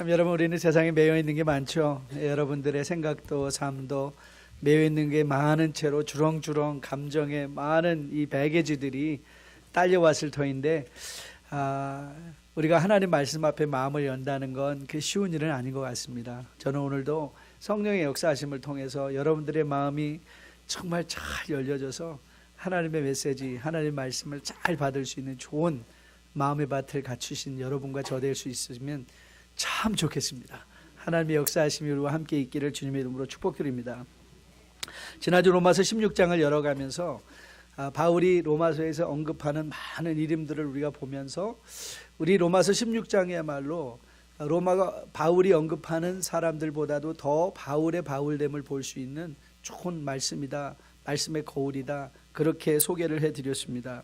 참 여러분, 우리는 세상에 매여 있는 게 많죠. 여러분들의 생각도 삶도 매여 있는 게 많은 채로 주렁주렁 감정의 많은 이 배게지들이 딸려왔을 터인데, 우리가 하나님 말씀 앞에 마음을 연다는 건 그 쉬운 일은 아닌 것 같습니다. 저는 오늘도 성령의 역사하심을 통해서 여러분들의 마음이 정말 잘 열려져서 하나님의 메시지, 하나님 말씀을 잘 받을 수 있는 좋은 마음의 밭을 갖추신 여러분과 저 될 수 있으면 참 좋겠습니다. 하나님의 역사하심이 우리와 함께 있기를 주님의 이름으로 축복드립니다. 지난주 로마서 16장을 열어가면서 바울이 로마서에서 언급하는 많은 이름들을 우리가 보면서 우리 로마서 16장이야말로 바울이 언급하는 사람들보다도 더 바울의 바울됨을 볼 수 있는 좋은 말씀이다, 말씀의 거울이다, 그렇게 소개를 해드렸습니다.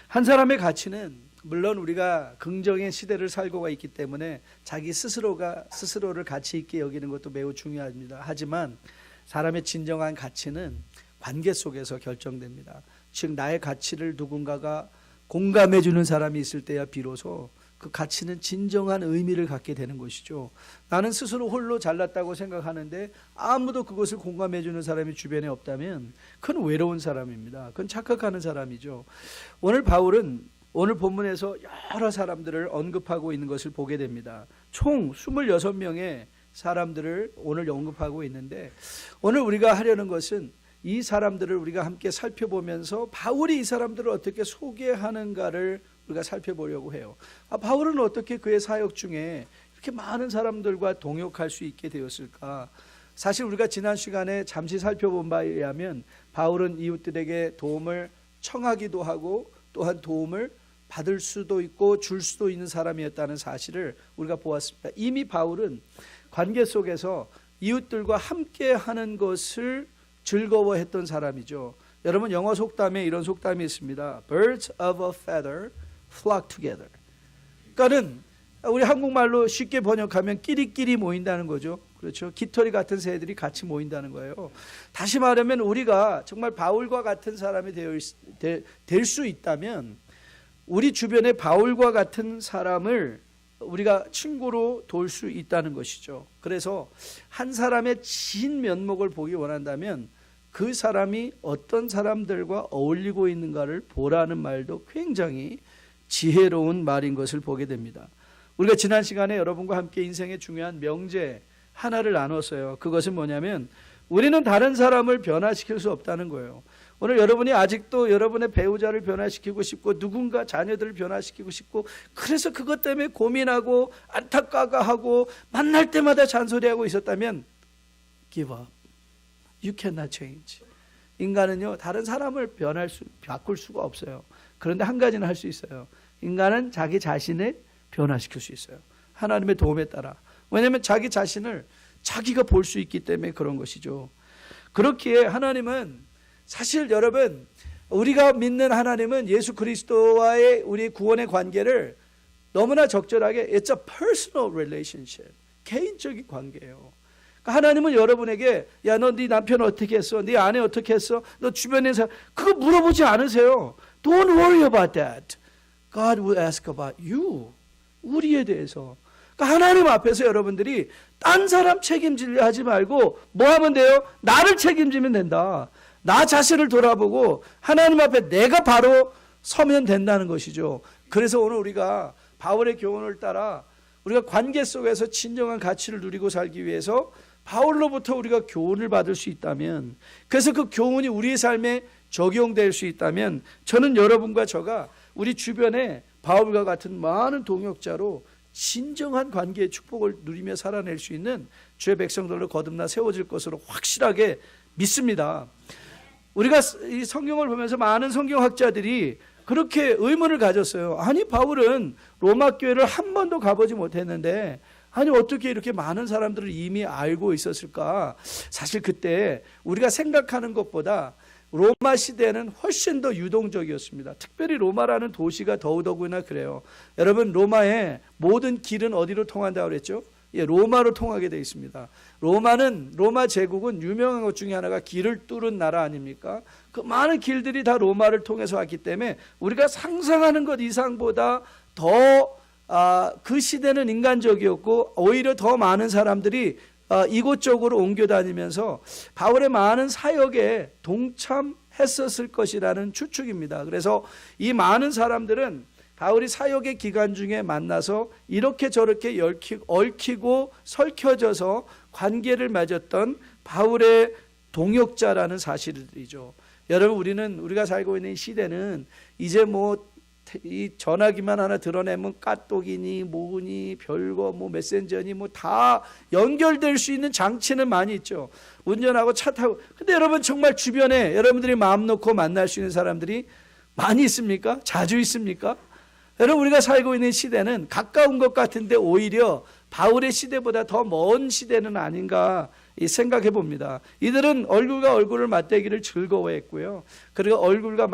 한 사람의 가치는 물론 우리가 긍정의 시대를 살고가 있기 때문에 자기 스스로를 가치 있게 여기는 것도 매우 중요합니다. 하지만 사람의 진정한 가치는 관계 속에서 결정됩니다. 즉 나의 가치를 누군가가 공감해 주는 사람이 있을 때야 비로소 그 가치는 진정한 의미를 갖게 되는 것이죠. 나는 스스로 홀로 잘났다고 생각하는데 아무도 그것을 공감해 주는 사람이 주변에 없다면 그건 외로운 사람입니다. 그건 착각하는 사람이죠. 오늘 바울은 오늘 본문에서 여러 사람들을 언급하고 있는 것을 보게 됩니다. 총 26명의 사람들을 오늘 언급하고 있는데, 오늘 우리가 하려는 것은 이 사람들을 우리가 함께 살펴보면서 바울이 이 사람들을 어떻게 소개하는가를 우리가 살펴보려고 해요. 바울은 어떻게 그의 사역 중에 이렇게 많은 사람들과 동역할 수 있게 되었을까? 사실 우리가 지난 시간에 잠시 살펴본 바에 의하면 바울은 이웃들에게 도움을 청하기도 하고 또한 도움을 받을 수도 있고 줄 수도 있는 사람이었다는 사실을 우리가 보았습니다. 이미 바울은 관계 속에서 이웃들과 함께 하는 것을 즐거워했던 사람이죠. 여러분, 영어 속담에 이런 속담이 있습니다. Birds of a feather flock together. 그러니까는 우리 한국말로 쉽게 번역하면 끼리끼리 모인다는 거죠. 그렇죠. 깃털이 같은 새들이 같이 모인다는 거예요. 다시 말하면 우리가 정말 바울과 같은 사람이 될 수 있다면 우리 주변에 바울과 같은 사람을 우리가 친구로 돌 수 있다는 것이죠. 그래서 한 사람의 진 면목을 보기 원한다면 그 사람이 어떤 사람들과 어울리고 있는가를 보라는 말도 굉장히 지혜로운 말인 것을 보게 됩니다. 우리가 지난 시간에 여러분과 함께 인생의 중요한 명제 하나를 나눴어요. 그것은 뭐냐면 우리는 다른 사람을 변화시킬 수 없다는 거예요. 오늘 여러분이 아직도 여러분의 배우자를 변화시키고 싶고 누군가 자녀들을 변화시키고 싶고 그래서 그것 때문에 고민하고 안타까워하고 만날 때마다 잔소리하고 있었다면 give up. You cannot change. 인간은요, 다른 사람을 바꿀 수가 없어요. 그런데 한 가지는 할 수 있어요. 인간은 자기 자신을 변화시킬 수 있어요. 하나님의 도움에 따라. 왜냐하면 자기 자신을 자기가 볼 수 있기 때문에 그런 것이죠. 그렇기에 하나님은 사실 여러분, 우리가 믿는 하나님은 예수 그리스도와의 우리 구원의 관계를 너무나 적절하게 It's a personal relationship. 개인적인 관계예요. 그러니까 하나님은 여러분에게 야, 너 네 남편 어떻게 했어? 네 아내 어떻게 했어? 너 주변에 사람 그거 물어보지 않으세요. Don't worry about that. God will ask about you. 우리에 대해서. 그러니까 하나님 앞에서 여러분들이 딴 사람 책임지려 하지 말고 뭐 하면 돼요? 나를 책임지면 된다. 나 자신을 돌아보고 하나님 앞에 내가 바로 서면 된다는 것이죠. 그래서 오늘 우리가 바울의 교훈을 따라 우리가 관계 속에서 진정한 가치를 누리고 살기 위해서 바울로부터 우리가 교훈을 받을 수 있다면, 그래서 그 교훈이 우리의 삶에 적용될 수 있다면 저는 여러분과 저가 우리 주변에 바울과 같은 많은 동역자로 진정한 관계의 축복을 누리며 살아낼 수 있는 주의 백성들로 거듭나 세워질 것으로 확실하게 믿습니다. 우리가 이 성경을 보면서 많은 성경학자들이 그렇게 의문을 가졌어요. 아니, 바울은 로마 교회를 한 번도 가보지 못했는데 아니 어떻게 이렇게 많은 사람들을 이미 알고 있었을까? 사실 그때 우리가 생각하는 것보다 로마 시대는 훨씬 더 유동적이었습니다. 특별히 로마라는 도시가 더더구나 그래요. 여러분, 로마의 모든 길은 어디로 통한다고 그랬죠? 예, 로마로 통하게 되어 있습니다. 로마 제국은 유명한 것 중에 하나가 길을 뚫은 나라 아닙니까? 그 많은 길들이 다 로마를 통해서 왔기 때문에 우리가 상상하는 것 이상보다 더 그 시대는 인간적이었고 오히려 더 많은 사람들이 이곳저곳으로 옮겨 다니면서 바울의 많은 사역에 동참했었을 것이라는 추측입니다. 그래서 이 많은 사람들은 바울이 사역의 기간 중에 만나서 이렇게 저렇게 얽히고 설켜져서 관계를 맺었던 바울의 동역자라는 사실이죠. 여러분, 우리가 살고 있는 이 시대는 이제 이 전화기만 하나 드러내면 까똑이니 뭐니 별거 메신저니 다 연결될 수 있는 장치는 많이 있죠. 운전하고 차 타고. 근데 여러분, 정말 주변에 여러분들이 마음 놓고 만날 수 있는 사람들이 많이 있습니까? 자주 있습니까? 여러분, 우리가 살고 있는 시대는 가까운 것 같은데 오히려 바울의 시대보다 더 먼 시대는 아닌가 생각해 봅니다. 이들은 얼굴과 얼굴을 맞대기를 즐거워했고요. 그리고 얼굴과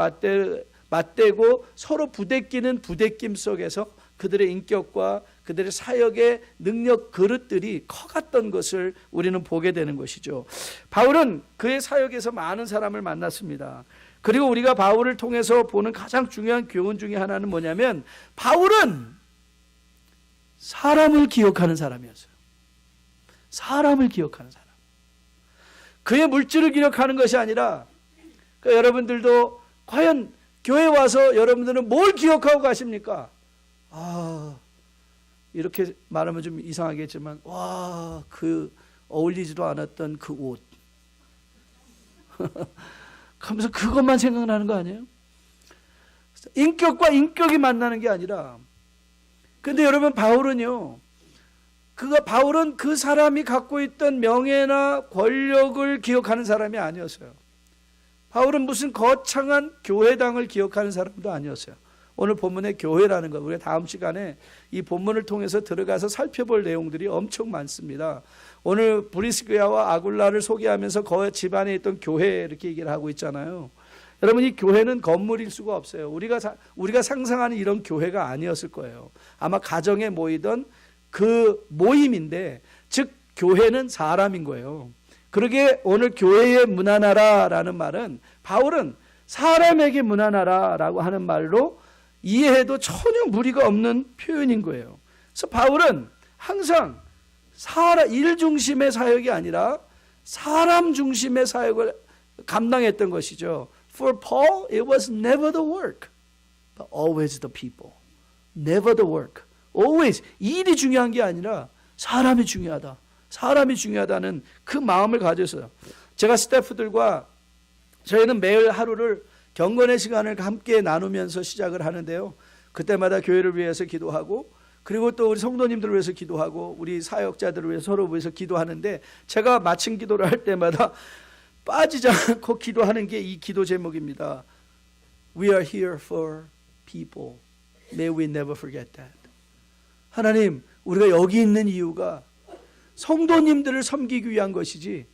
맞대고 서로 부대끼는 부대낌 속에서 그들의 인격과 그들의 사역의 능력 그릇들이 커갔던 것을 우리는 보게 되는 것이죠. 바울은 그의 사역에서 많은 사람을 만났습니다. 그리고 우리가 바울을 통해서 보는 가장 중요한 교훈 중에 하나는 뭐냐면, 바울은 사람을 기억하는 사람이었어요. 사람을 기억하는 사람. 그의 물질을 기억하는 것이 아니라, 여러분들도 과연 교회 와서 여러분들은 뭘 기억하고 가십니까? 이렇게 말하면 좀 이상하겠지만, 그 어울리지도 않았던 그 옷. 하면서 그것만 생각나는 거 아니에요? 인격과 인격이 만나는 게 아니라. 근데 여러분, 바울은 그 사람이 갖고 있던 명예나 권력을 기억하는 사람이 아니었어요. 바울은 무슨 거창한 교회당을 기억하는 사람도 아니었어요. 오늘 본문의 교회라는 것, 우리가 다음 시간에 이 본문을 통해서 들어가서 살펴볼 내용들이 엄청 많습니다. 오늘 브리스기아와 아굴라를 소개하면서 그 집안에 있던 교회 이렇게 얘기를 하고 있잖아요. 여러분, 이 교회는 건물일 수가 없어요. 우리가 상상하는 이런 교회가 아니었을 거예요. 아마 가정에 모이던 그 모임인데, 즉 교회는 사람인 거예요. 그러게 오늘 교회에 문안하라라는 말은, 바울은 사람에게 문안하라라고 하는 말로 이해해도 전혀 무리가 없는 표현인 거예요. 그래서 바울은 항상 일 중심의 사역이 아니라 사람 중심의 사역을 감당했던 것이죠. For Paul, it was never the work, but always the people. Never the work. Always. 일이 중요한 게 아니라 사람이 중요하다. 사람이 중요하다는 그 마음을 가졌어요. 제가 스태프들과 저희는 매일 하루를 경건의 시간을 함께 나누면서 시작을 하는데요. 그때마다 교회를 위해서 기도하고, 그리고 또 우리 성도님들을 위해서 기도하고, 우리 사역자들을 위해서 서로 위해서 기도하는데, 제가 마침 기도를 할 때마다 빠지지 않고 기도하는 게 이 기도 제목입니다. We are here for people. May we never forget that. 하나님, 우리가 여기 있는 이유가 성도님들을 섬기기 위한 것이지,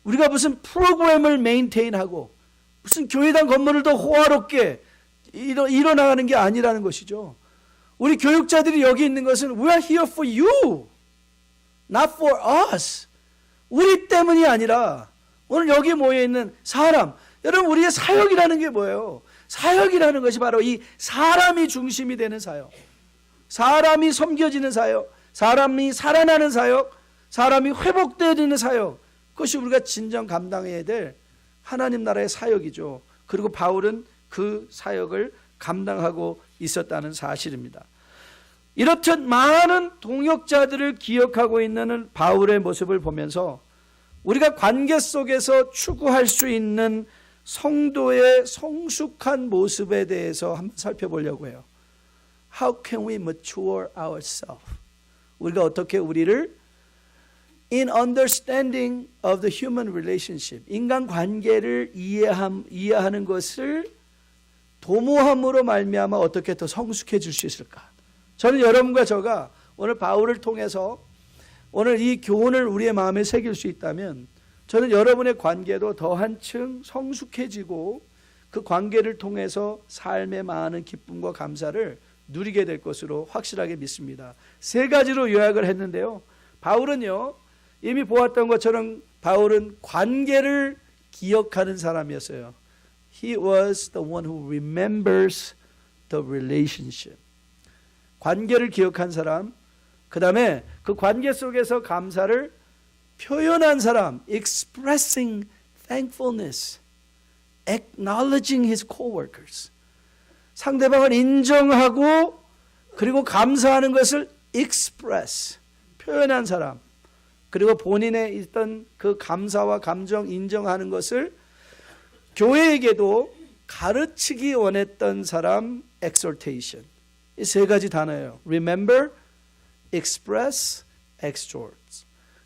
우리가 무슨 프로그램을 메인테인하고 무슨 교회당 건물을 더 호화롭게 일어나가는 게 아니라는 것이죠. 우리 교육자들이 여기 있는 것은 We are here for you, not for us. 우리 때문이 아니라 오늘 여기 모여있는 사람, 여러분, 우리의 사역이라는 게 뭐예요? 사역이라는 것이 바로 이 사람이 중심이 되는 사역, 사람이 섬겨지는 사역, 사람이 살아나는 사역, 사람이 회복되는 사역, 그것이 우리가 진정 감당해야 될 하나님 나라의 사역이죠. 그리고 바울은 그 사역을 감당하고 있었다는 사실입니다. 이렇듯 많은 동역자들을 기억하고 있는 바울의 모습을 보면서 우리가 관계 속에서 추구할 수 있는 성도의 성숙한 모습에 대해서 한번 살펴보려고 해요. How can we mature ourselves? 우리가 어떻게 우리를 in understanding of the human relationship, 인간 관계를 이해하는 것을 도모함으로 말미암아 어떻게 더 성숙해질 수 있을까? 저는 여러분과 저가 오늘 바울을 통해서 오늘 이 교훈을 우리의 마음에 새길 수 있다면, 저는 여러분의 관계도 더 한층 성숙해지고 그 관계를 통해서 삶의 많은 기쁨과 감사를 누리게 될 것으로 확실하게 믿습니다. 3가지로 요약을 했는데요. 바울은요, 이미 보았던 것처럼 바울은 관계를 기억하는 사람이었어요. He was the one who remembers the relationship. 관계를 기억한 사람, 그 다음에 그 관계 속에서 감사를 표현한 사람, expressing thankfulness, acknowledging his coworkers. 상대방을 인정하고 그리고 감사하는 것을 express, 표현한 사람. 그리고 본인의 있던 그 감사와 감정 인정하는 것을 교회에게도 가르치기 원했던 사람, exhortation. 이 세 가지 단어예요. Remember, express, exhort.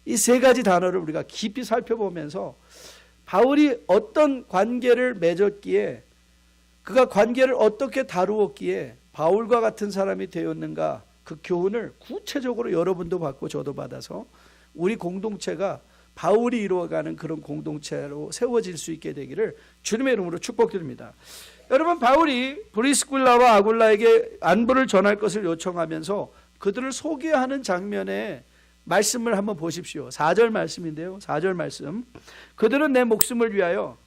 이 세 가지 단어를 우리가 깊이 살펴보면서 바울이 어떤 관계를 맺었기에, 그가 관계를 어떻게 다루었기에 바울과 같은 사람이 되었는가, 그 교훈을 구체적으로 여러분도 받고 저도 받아서 우리 공동체가 바울이 이루어가는 그런 공동체로 세워질 수 있게 되기를 주님의 이름으로 축복드립니다. 여러분, 바울이 브리스굴라와 아굴라에게 안부를 전할 것을 요청하면서 그들을 소개하는 장면에 말씀을 한번 보십시오. 4절 말씀인데요. 4절 말씀. 그들은 내 목숨을 위하여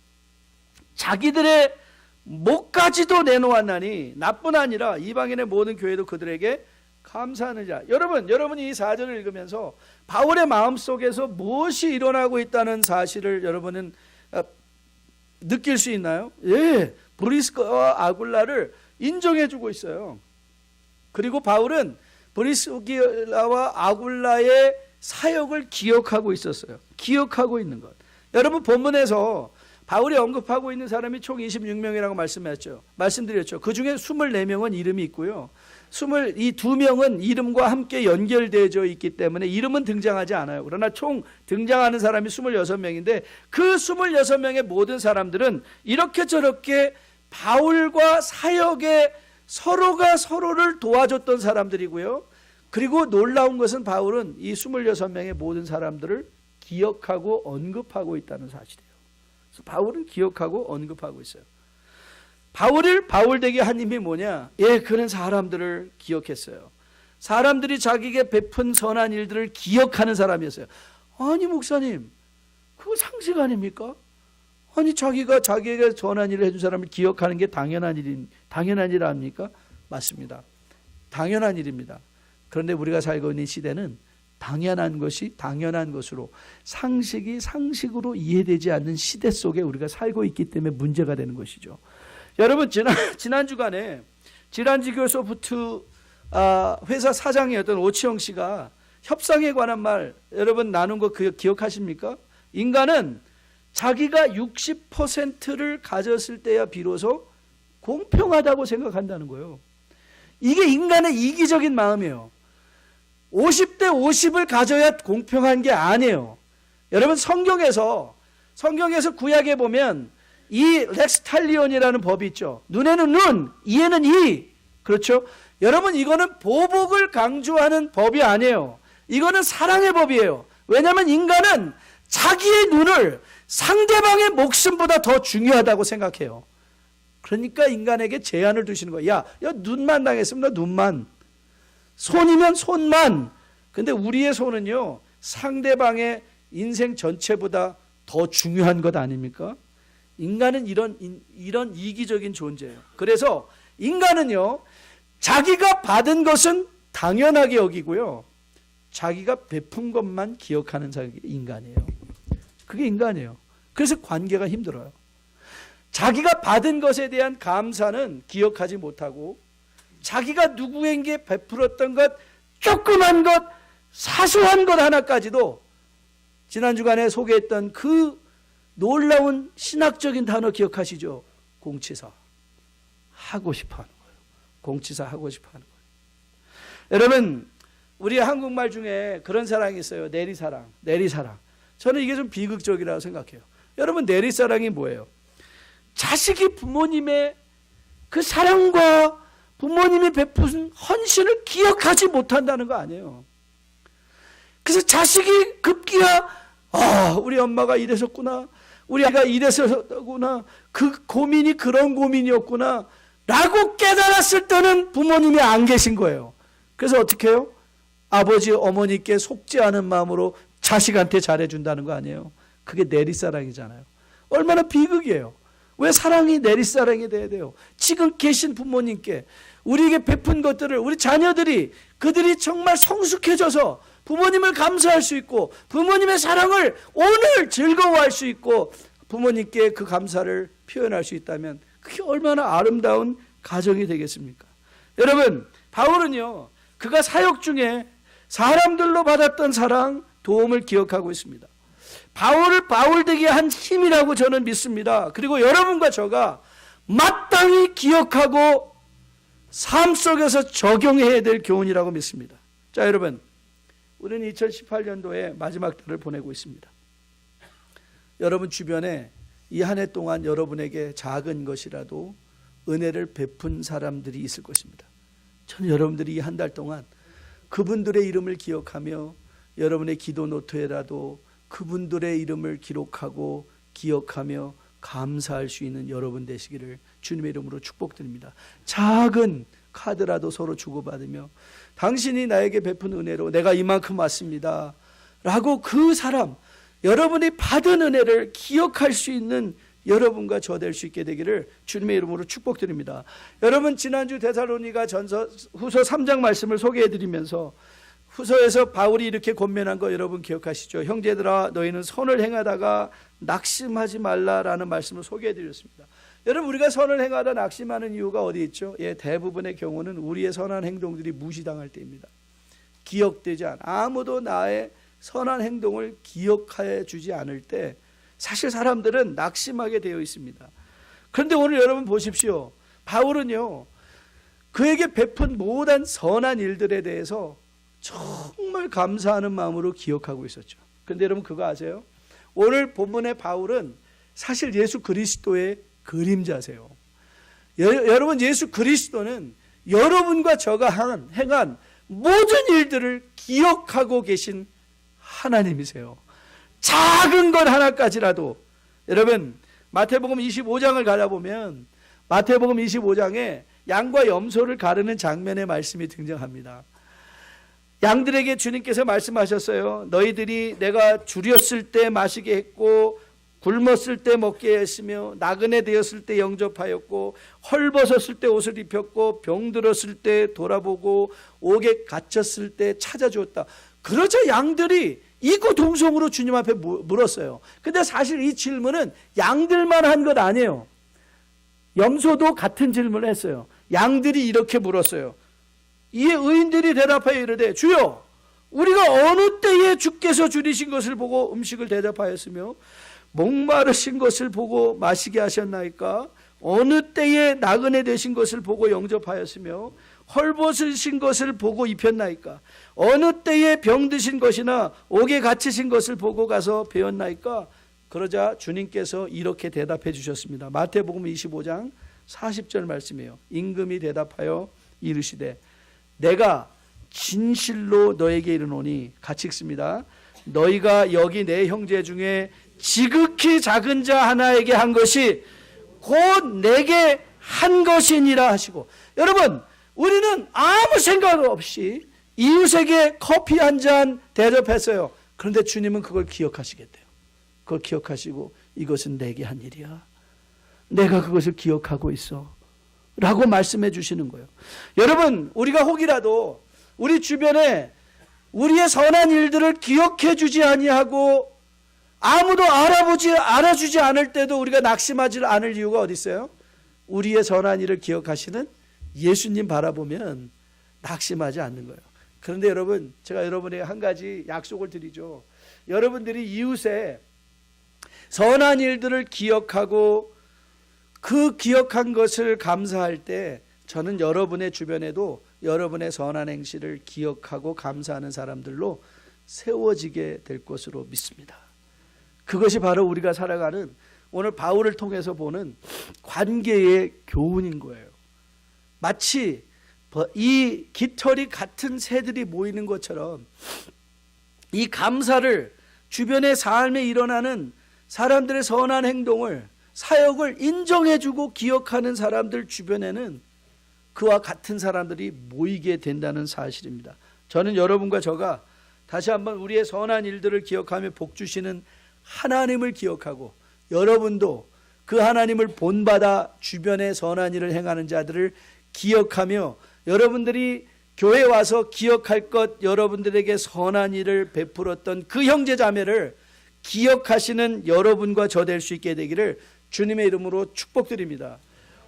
자기들의 목까지도 내놓았나니 나뿐 아니라 이방인의 모든 교회도 그들에게 감사하는 자. 여러분이 이 4절을 읽으면서 바울의 마음속에서 무엇이 일어나고 있다는 사실을 여러분은 느낄 수 있나요? 예, 브리스가와 아굴라를 인정해주고 있어요. 그리고 바울은 브리스기라와 아굴라의 사역을 기억하고 있었어요. 기억하고 있는 것. 여러분, 본문에서 바울이 언급하고 있는 사람이 총 26명이라고 말씀드렸죠. 그 중에 24명은 이름이 있고요. 이 2명은 이름과 함께 연결되어 있기 때문에 이름은 등장하지 않아요. 그러나 총 등장하는 사람이 26명인데 그 26명의 모든 사람들은 이렇게 저렇게 바울과 사역에 서로가 서로를 도와줬던 사람들이고요. 그리고 놀라운 것은 바울은 이 26명의 모든 사람들을 기억하고 언급하고 있다는 사실이에요. 그래서 바울은 기억하고 언급하고 있어요. 바울을 바울되게 한 힘이 뭐냐? 예, 그는 사람들을 기억했어요. 사람들이 자기에게 베푼 선한 일들을 기억하는 사람이었어요. 아니, 목사님, 그거 상식 아닙니까? 아니, 자기가 자기에게 선한 일을 해준 사람을 기억하는 게 당연한 일 아닙니까? 맞습니다. 당연한 일입니다. 그런데 우리가 살고 있는 시대는 당연한 것이 당연한 것으로, 상식이 상식으로 이해되지 않는 시대 속에 우리가 살고 있기 때문에 문제가 되는 것이죠. 여러분, 지난 주간에 지란지교 소프트 회사 사장이었던 오치영 씨가 협상에 관한 말 여러분 나눈 거 기억하십니까? 인간은 자기가 60%를 가졌을 때야 비로소 공평하다고 생각한다는 거예요. 이게 인간의 이기적인 마음이에요. 50대 50을 가져야 공평한 게 아니에요. 여러분, 성경에서 구약에 보면 이 렉스 탈리온이라는 법이 있죠. 눈에는 눈, 이에는 이. 그렇죠? 여러분, 이거는 보복을 강조하는 법이 아니에요. 이거는 사랑의 법이에요. 왜냐하면 인간은 자기의 눈을 상대방의 목숨보다 더 중요하다고 생각해요. 그러니까 인간에게 제한을 두시는 거예요. 야, 눈만 당했습니다. 눈만. 손이면 손만. 근데 우리의 손은요, 상대방의 인생 전체보다 더 중요한 것 아닙니까? 인간은 이런 이기적인 존재예요. 그래서 인간은요, 자기가 받은 것은 당연하게 여기고요, 자기가 베푼 것만 기억하는 사람이 인간이에요. 그게 인간이에요. 그래서 관계가 힘들어요. 자기가 받은 것에 대한 감사는 기억하지 못하고 자기가 누구에게 베풀었던 것, 조그만 것, 사소한 것 하나까지도 지난 주간에 소개했던 그 놀라운 신학적인 단어 기억하시죠? 공치사. 하고 싶어 하는 거예요. 공치사 하고 싶어 하는 거예요. 여러분, 우리 한국말 중에 그런 사랑이 있어요. 내리사랑. 저는 이게 좀 비극적이라고 생각해요. 여러분, 내리사랑이 뭐예요? 자식이 부모님의 그 사랑과 부모님이 베푼 헌신을 기억하지 못한다는 거 아니에요. 그래서 자식이 급기야, 우리 엄마가 이랬었구나, 우리 아이가 이랬었구나, 그 고민이 그런 고민이었구나 라고 깨달았을 때는 부모님이 안 계신 거예요. 그래서 어떻게 해요? 아버지 어머니께 속지 않은 마음으로 자식한테 잘해준다는 거 아니에요. 그게 내리사랑이잖아요. 얼마나 비극이에요. 왜 사랑이 내리사랑이 돼야 돼요? 지금 계신 부모님께 우리에게 베푼 것들을 우리 자녀들이 그들이 정말 성숙해져서 부모님을 감사할 수 있고 부모님의 사랑을 오늘 즐거워할 수 있고 부모님께 그 감사를 표현할 수 있다면 그게 얼마나 아름다운 가정이 되겠습니까? 여러분, 바울은요, 그가 사역 중에 사람들로 받았던 사랑, 도움을 기억하고 있습니다. 바울을 바울되게 한 힘이라고 저는 믿습니다. 그리고 여러분과 저가 마땅히 기억하고 삶 속에서 적용해야 될 교훈이라고 믿습니다. 자, 여러분, 우리는 2018년도에 마지막 달을 보내고 있습니다. 여러분 주변에 이 한 해 동안 여러분에게 작은 것이라도 은혜를 베푼 사람들이 있을 것입니다. 저는 여러분들이 이 한 달 동안 그분들의 이름을 기억하며 여러분의 기도 노트에라도 그분들의 이름을 기록하고 기억하며 감사할 수 있는 여러분 되시기를 주님의 이름으로 축복드립니다. 작은 카드라도 서로 주고받으며 당신이 나에게 베푼 은혜로 내가 이만큼 왔습니다 라고 그 사람, 여러분이 받은 은혜를 기억할 수 있는 여러분과 저 될 수 있게 되기를 주님의 이름으로 축복드립니다. 여러분, 지난주 데살로니가 전서 후서 3장 말씀을 소개해드리면서 후서에서 바울이 이렇게 권면한 거 여러분 기억하시죠? 형제들아, 너희는 선을 행하다가 낙심하지 말라라는 말씀을 소개해드렸습니다. 여러분, 우리가 선을 행하다 낙심하는 이유가 어디 있죠? 대부분의 경우는 우리의 선한 행동들이 무시당할 때입니다. 기억되지 않아. 아무도 나의 선한 행동을 기억해 주지 않을 때 사실 사람들은 낙심하게 되어 있습니다. 그런데 오늘 여러분 보십시오. 바울은요, 그에게 베푼 모든 선한 일들에 대해서 정말 감사하는 마음으로 기억하고 있었죠. 그런데 여러분 그거 아세요? 오늘 본문의 바울은 사실 예수 그리스도의 그림자세요. 여러분, 예수 그리스도는 여러분과 저가 행한 모든 일들을 기억하고 계신 하나님이세요. 작은 것 하나까지라도. 여러분, 마태복음 25장을 가다보면 마태복음 25장에 양과 염소를 가르는 장면의 말씀이 등장합니다. 양들에게 주님께서 말씀하셨어요. 너희들이 내가 줄였을 때 마시게 했고 굶었을 때 먹게 했으며 나그네 되었을 때 영접하였고 헐벗었을 때 옷을 입혔고 병들었을 때 돌아보고 옥에 갇혔을 때 찾아주었다. 그러자 양들이 이구동성으로 주님 앞에 물었어요. 근데 사실 이 질문은 양들만 한 것 아니에요. 염소도 같은 질문을 했어요. 양들이 이렇게 물었어요. 이에 의인들이 대답하여 이르되 주여, 우리가 어느 때에 주께서 줄이신 것을 보고 음식을 대접하였으며 목마르신 것을 보고 마시게 하셨나이까? 어느 때에 나그네 되신 것을 보고 영접하였으며 헐벗으신 것을 보고 입혔나이까? 어느 때에 병드신 것이나 옥에 갇히신 것을 보고 가서 배웠나이까? 그러자 주님께서 이렇게 대답해 주셨습니다. 마태복음 25장 40절 말씀이에요. 임금이 대답하여 이르시되 내가 진실로 너에게 이르노니, 같이 읽습니다. 너희가 여기 내 형제 중에 지극히 작은 자 하나에게 한 것이 곧 내게 한 것이니라 하시고. 여러분, 우리는 아무 생각 없이 이웃에게 커피 한 잔 대접했어요. 그런데 주님은 그걸 기억하시겠대요. 그걸 기억하시고 이것은 내게 한 일이야. 내가 그것을 기억하고 있어 라고 말씀해 주시는 거예요. 여러분, 우리가 혹이라도 우리 주변에 우리의 선한 일들을 기억해 주지 아니하고 아무도 알아주지 않을 때도 우리가 낙심하지 않을 이유가 어디 있어요? 우리의 선한 일을 기억하시는 예수님 바라보면 낙심하지 않는 거예요. 그런데 여러분, 제가 여러분에게 한 가지 약속을 드리죠. 여러분들이 이웃의 선한 일들을 기억하고 그 기억한 것을 감사할 때 저는 여러분의 주변에도 여러분의 선한 행실을 기억하고 감사하는 사람들로 세워지게 될 것으로 믿습니다. 그것이 바로 우리가 살아가는 오늘 바울을 통해서 보는 관계의 교훈인 거예요. 마치 이 깃털이 같은 새들이 모이는 것처럼 이 감사를 주변의 삶에 일어나는 사람들의 선한 행동을, 사역을 인정해주고 기억하는 사람들 주변에는 그와 같은 사람들이 모이게 된다는 사실입니다. 저는 여러분과 저가 다시 한번 우리의 선한 일들을 기억하며 복 주시는 하나님을 기억하고 여러분도 그 하나님을 본받아 주변에 선한 일을 행하는 자들을 기억하며 여러분들이 교회 와서 기억할 것, 여러분들에게 선한 일을 베풀었던 그 형제 자매를 기억하시는 여러분과 저 될 수 있게 되기를 주님의 이름으로 축복드립니다.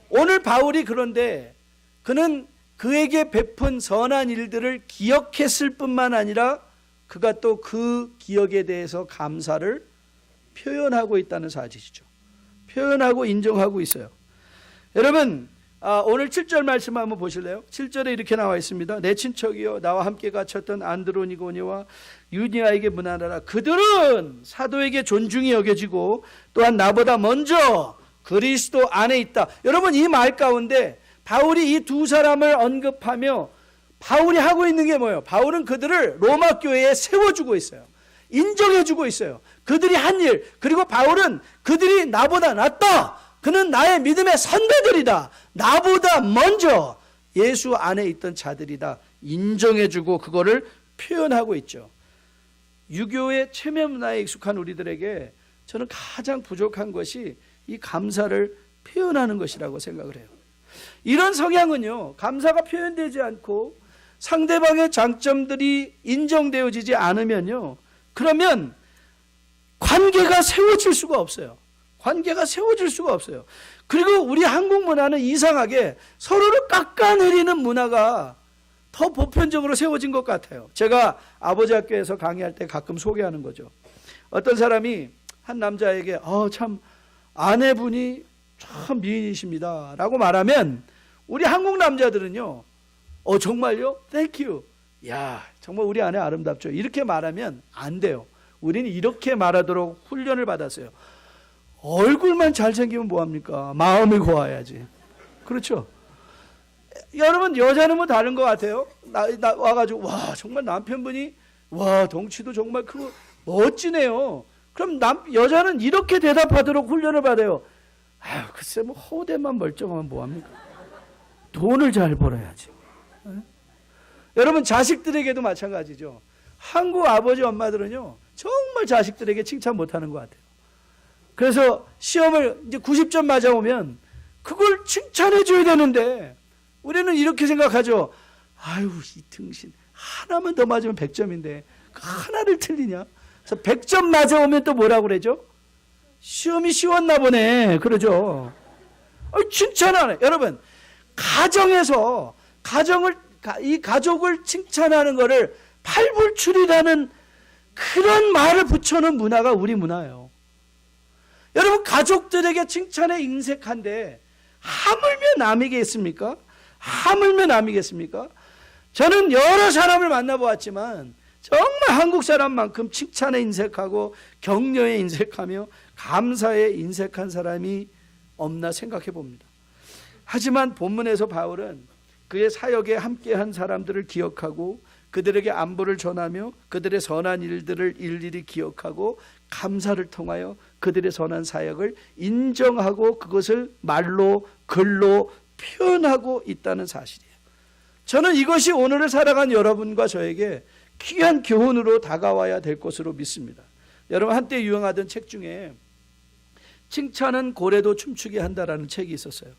오늘 바울이 그런데 그는 그에게 베푼 선한 일들을 기억했을 뿐만 아니라 그가 또 그 기억에 대해서 감사를 표현하고 있다는 사실이죠. 표현하고 인정하고 있어요. 여러분, 오늘 7절 말씀 한번 보실래요? 7절에 이렇게 나와 있습니다. 내 친척이요 나와 함께 갇혔던 안드로니고니와 유니아에게 문안하라. 그들은 사도에게 존중이 여겨지고 또한 나보다 먼저 그리스도 안에 있다. 여러분, 이 말 가운데 바울이 이 두 사람을 언급하며 바울이 하고 있는 게 뭐예요? 바울은 그들을 로마 교회에 세워주고 있어요. 인정해주고 있어요. 그들이 한 일, 그리고 바울은 그들이 나보다 낫다. 그는 나의 믿음의 선배들이다. 나보다 먼저 예수 안에 있던 자들이다. 인정해주고 그거를 표현하고 있죠. 유교의 체면 문화에 익숙한 우리들에게 저는 가장 부족한 것이 이 감사를 표현하는 것이라고 생각을 해요. 이런 성향은요, 감사가 표현되지 않고 상대방의 장점들이 인정되어지지 않으면요, 그러면 관계가 세워질 수가 없어요. 관계가 세워질 수가 없어요. 그리고 우리 한국 문화는 이상하게 서로를 깎아내리는 문화가 더 보편적으로 세워진 것 같아요. 제가 아버지 학교에서 강의할 때 가끔 소개하는 거죠. 어떤 사람이 한 남자에게 참 아내분이 참 미인이십니다 라고 말하면 우리 한국 남자들은요, 정말요? Thank you. 야, 정말 우리 아내 아름답죠. 이렇게 말하면 안 돼요. 우리는 이렇게 말하도록 훈련을 받았어요. 얼굴만 잘생기면 뭐합니까? 마음이 고와야지. 그렇죠? 여러분, 여자는 뭐 다른 것 같아요. 나 와가지고 와, 정말 남편분이 와, 덩치도 정말 크고 멋지네요. 그럼 여자는 이렇게 대답하도록 훈련을 받아요. 아유, 글쎄 뭐 허우대만 멀쩡하면 뭐합니까? 돈을 잘 벌어야지. 네? 여러분, 자식들에게도 마찬가지죠. 한국 아버지 엄마들은요, 정말 자식들에게 칭찬 못하는 것 같아요. 그래서 시험을 이제 90점 맞아오면 그걸 칭찬해 줘야 되는데 우리는 이렇게 생각하죠. 아유, 이 등신 하나만 더 맞으면 100점인데 하나를 틀리냐? 그래서 100점 맞아오면 또 뭐라고 그러죠? 시험이 쉬웠나 보네. 그러죠. 칭찬 안 해. 여러분, 가정에서 이 가족을 칭찬하는 거를 팔불출이라는 그런 말을 붙여놓은 문화가 우리 문화예요. 여러분, 가족들에게 칭찬에 인색한데 하물며 남이겠습니까? 하물며 남이겠습니까? 저는 여러 사람을 만나보았지만 정말 한국 사람만큼 칭찬에 인색하고 격려에 인색하며 감사에 인색한 사람이 없나 생각해 봅니다. 하지만 본문에서 바울은 그의 사역에 함께한 사람들을 기억하고 그들에게 안부를 전하며 그들의 선한 일들을 일일이 기억하고 감사를 통하여 그들의 선한 사역을 인정하고 그것을 말로 글로 표현하고 있다는 사실이에요. 저는 이것이 오늘을 살아간 여러분과 저에게 귀한 교훈으로 다가와야 될 것으로 믿습니다. 여러분, 한때 유행하던 책 중에 칭찬은 고래도 춤추게 한다라는 책이 있었어요.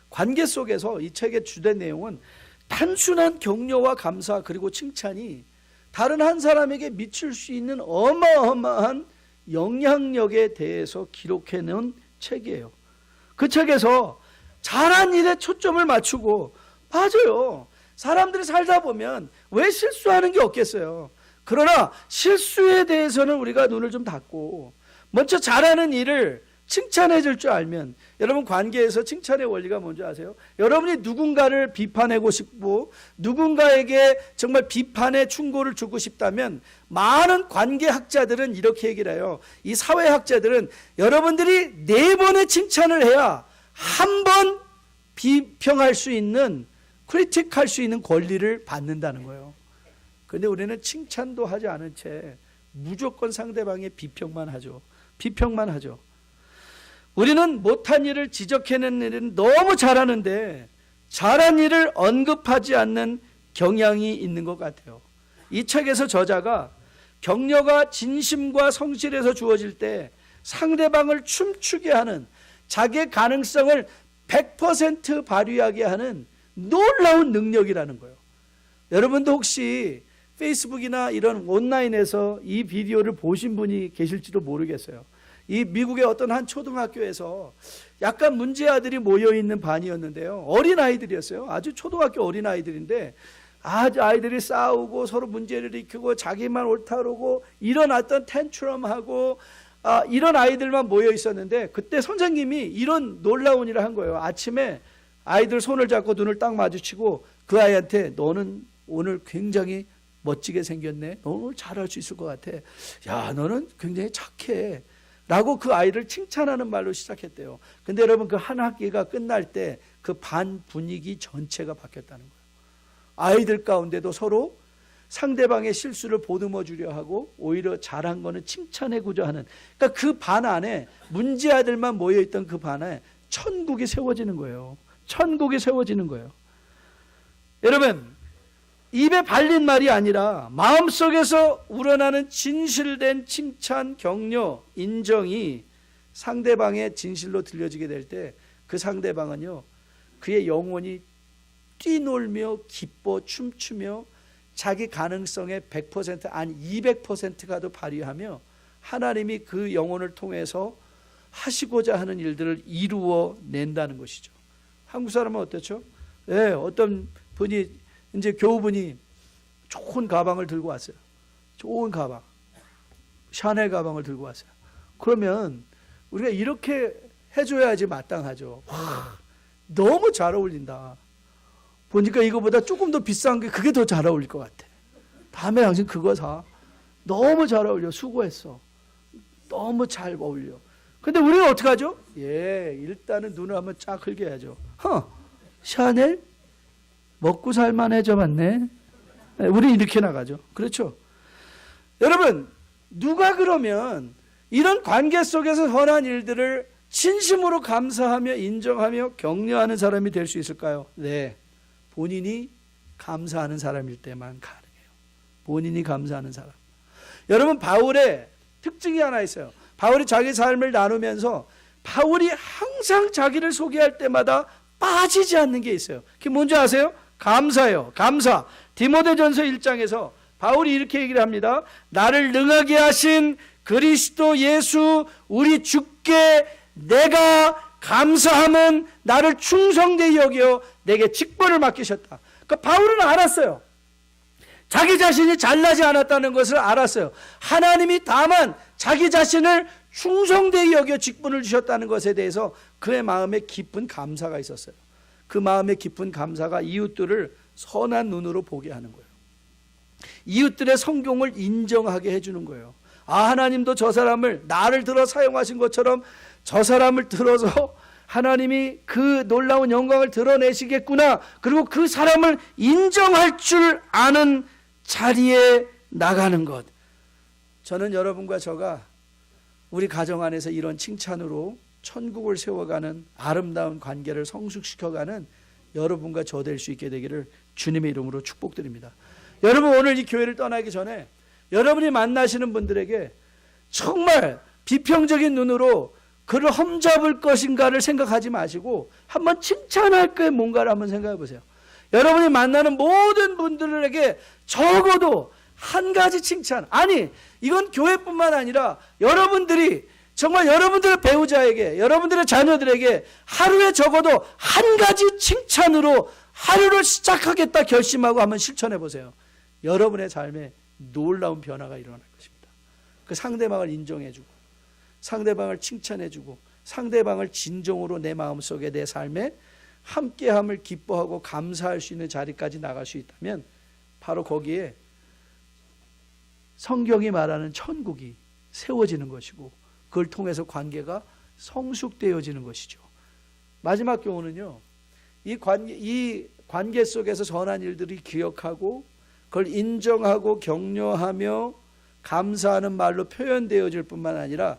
관계 속에서 이 책의 주된 내용은 단순한 격려와 감사 그리고 칭찬이 다른 한 사람에게 미칠 수 있는 어마어마한 영향력에 대해서 기록해 놓은 책이에요. 그 책에서 잘한 일에 초점을 맞추고, 맞아요, 사람들이 살다 보면 왜 실수하는 게 없겠어요. 그러나 실수에 대해서는 우리가 눈을 좀 닫고 먼저 잘하는 일을 칭찬해 줄 줄 알면, 여러분, 관계에서 칭찬의 원리가 뭔지 아세요? 여러분이 누군가를 비판하고 싶고 누군가에게 정말 비판의 충고를 주고 싶다면 많은 관계학자들은 이렇게 얘기를 해요. 이 사회학자들은 여러분들이 4번의 칭찬을 해야 한 번 비평할 수 있는, 크리틱할 수 있는 권리를 받는다는 거예요. 그런데 우리는 칭찬도 하지 않은 채 무조건 상대방의 비평만 하죠. 비평만 하죠. 우리는 못한 일을 지적해내는 일은 너무 잘하는데 잘한 일을 언급하지 않는 경향이 있는 것 같아요. 이 책에서 저자가 격려가 진심과 성실에서 주어질 때 상대방을 춤추게 하는, 자기의 가능성을 100% 발휘하게 하는 놀라운 능력이라는 거예요. 여러분도 혹시 페이스북이나 이런 온라인에서 이 비디오를 보신 분이 계실지도 모르겠어요. 이 미국의 어떤 한 초등학교에서 약간 문제 아들이 모여있는 반이었는데요. 어린아이들이었어요. 아주 초등학교 어린아이들인데 아주 아이들이 싸우고 서로 문제를 일으키고 자기만 옳다 그러고 이런 어떤 텐트럼하고 이런 아이들만 모여 있었는데 그때 선생님이 이런 놀라운 일을 한 거예요. 아침에 아이들 손을 잡고 눈을 딱 마주치고 그 아이한테 너는 오늘 굉장히 멋지게 생겼네. 너 오늘 잘할 수 있을 것 같아. 야, 너는 굉장히 착해. 라고 그 아이를 칭찬하는 말로 시작했대요. 근데 여러분 그 한 학기가 끝날 때 그 반 분위기 전체가 바뀌었다는 거예요. 아이들 가운데도 서로 상대방의 실수를 보듬어 주려 하고 오히려 잘한 거는 칭찬해고자 하는, 그러니까 그 반 안에 문제 아들만 모여있던 그 반에 천국이 세워지는 거예요. 천국이 세워지는 거예요. 여러분, 입에 발린 말이 아니라 마음속에서 우러나는 진실된 칭찬, 격려, 인정이 상대방의 진실로 들려지게 될 때 그 상대방은요, 그의 영혼이 뛰놀며 기뻐 춤추며 자기 가능성의 100% 아니 200%가 더 발휘하며 하나님이 그 영혼을 통해서 하시고자 하는 일들을 이루어 낸다는 것이죠. 한국 사람은 어떻죠? 네, 어떤 분이 이제 교우분이 좋은 가방을 들고 왔어요. 좋은 가방, 샤넬 가방을 들고 왔어요. 그러면 우리가 이렇게 해줘야지 마땅하죠. 와, 너무 잘 어울린다. 보니까 이거보다 조금 더 비싼 게 그게 더 잘 어울릴 것 같아. 다음에 당신 그거 사. 너무 잘 어울려. 수고했어. 너무 잘 어울려. 근데 우리는 어떻게 하죠? 예, 일단은 눈을 한번 쫙 흘겨야죠. 샤넬? 먹고 살만해져 봤네. 우리 이렇게 나가죠. 그렇죠? 여러분, 누가 그러면 이런 관계 속에서 선한 일들을 진심으로 감사하며 인정하며 격려하는 사람이 될 수 있을까요? 네, 본인이 감사하는 사람일 때만 가능해요. 본인이 감사하는 사람. 여러분, 바울의 특징이 하나 있어요. 바울이 자기 삶을 나누면서 바울이 항상 자기를 소개할 때마다 빠지지 않는 게 있어요. 그게 뭔지 아세요? 감사예요. 감사. 디모데전서 1장에서 바울이 이렇게 얘기를 합니다. 나를 능하게 하신 그리스도 예수 우리 주께 내가 감사함은 나를 충성되이 여겨 내게 직분을 맡기셨다. 그러니까 바울은 알았어요. 자기 자신이 잘나지 않았다는 것을 알았어요. 하나님이 다만 자기 자신을 충성되이 여겨 직분을 주셨다는 것에 대해서 그의 마음에 깊은 감사가 있었어요. 그 마음의 깊은 감사가 이웃들을 선한 눈으로 보게 하는 거예요. 이웃들의 성공을 인정하게 해주는 거예요. 하나님도 저 사람을 나를 들어 사용하신 것처럼 저 사람을 들어서 하나님이 그 놀라운 영광을 드러내시겠구나. 그리고 그 사람을 인정할 줄 아는 자리에 나가는 것. 저는 여러분과 저가 우리 가정 안에서 이런 칭찬으로 천국을 세워가는 아름다운 관계를 성숙시켜가는 여러분과 저 될 수 있게 되기를 주님의 이름으로 축복드립니다. 여러분, 오늘 이 교회를 떠나기 전에 여러분이 만나시는 분들에게 정말 비평적인 눈으로 그를 험잡을 것인가를 생각하지 마시고 한번 칭찬할 게 뭔가를 한번 생각해 보세요. 여러분이 만나는 모든 분들에게 적어도 한 가지 칭찬, 아니 이건 교회뿐만 아니라 여러분들이 정말 여러분들의 배우자에게, 여러분들의 자녀들에게 하루에 적어도 한 가지 칭찬으로 하루를 시작하겠다 결심하고 한번 실천해 보세요. 여러분의 삶에 놀라운 변화가 일어날 것입니다. 그 상대방을 인정해주고 상대방을 칭찬해주고 상대방을 진정으로 내 마음속에 내 삶에 함께함을 기뻐하고 감사할 수 있는 자리까지 나갈 수 있다면 바로 거기에 성경이 말하는 천국이 세워지는 것이고 그걸 통해서 관계가 성숙되어지는 것이죠. 마지막 교훈은요, 이 관계 속에서 선한 일들이 기억하고 그걸 인정하고 격려하며 감사하는 말로 표현되어질 뿐만 아니라